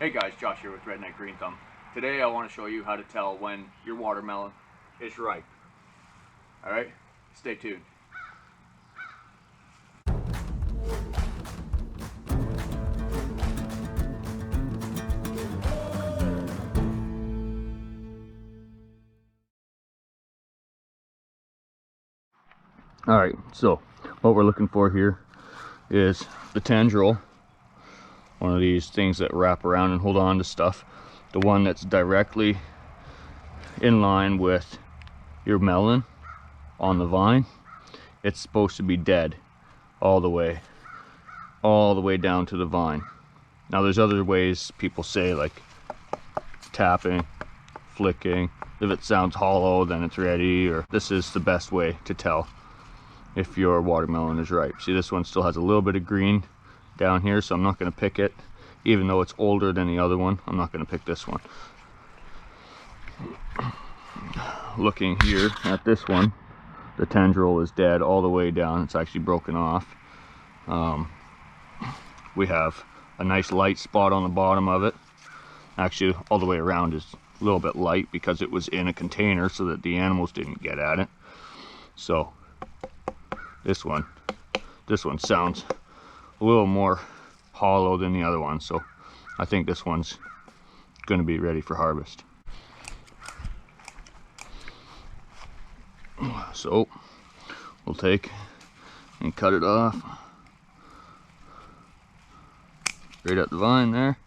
Hey guys, Josh here with Redneck GreenThumb. Today I want to show you how to tell when your watermelon is ripe. Alright, stay tuned. Alright, so what we're looking for here is the tendril. One of these things that wrap around and hold on to stuff. The one that's directly in line with your melon on the vine. It's supposed to be dead all the way down to the vine. Now there's other ways people say, like tapping, flicking. If it sounds hollow, then it's ready, or this is the best way to tell if your watermelon is ripe. See, this one still has a little bit of green down here, so I'm not going to pick it. Even though it's older than the other one, I'm not going to pick this one. Looking here at this one, the tendril is dead all the way down. It's actually broken off. We have a nice light spot on the bottom of it. Actually, all the way around is a little bit light because it was in a container so that the animals didn't get at it. So this one sounds a little more hollow than the other one, so I think this one's going to be ready for harvest. So we'll take and cut it off right at the vine there.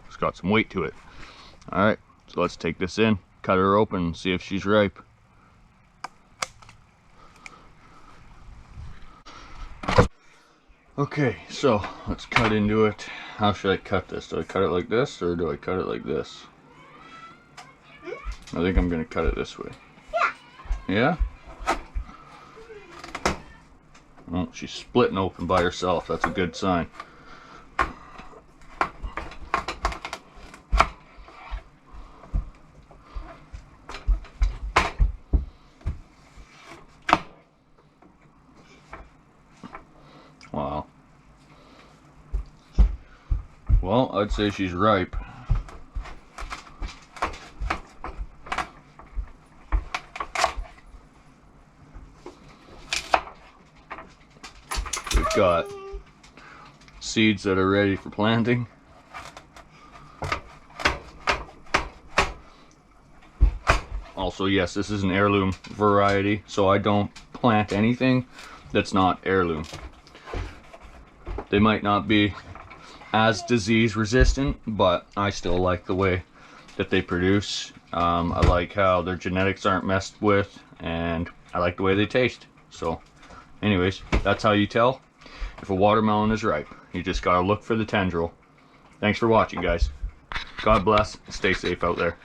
It's got some weight to it. All right, so let's take this in, cut her open, and see if she's ripe. Okay, so let's cut into it. How should I cut this? Do I cut it like this, or do I cut it like this? I think I'm going to cut it this way. Yeah? Oh, she's splitting open by herself. That's a good sign. Wow. Well, I'd say she's ripe. We've got seeds that are ready for planting. Also, yes, this is an heirloom variety, so I don't plant anything that's not heirloom. They might not be as disease resistant, but I still like the way that they produce. I like how their genetics aren't messed with, and I like the way they taste. So anyways, that's how you tell if a watermelon is ripe. You just gotta look for the tendril. Thanks for watching, guys. God bless. Stay safe out there.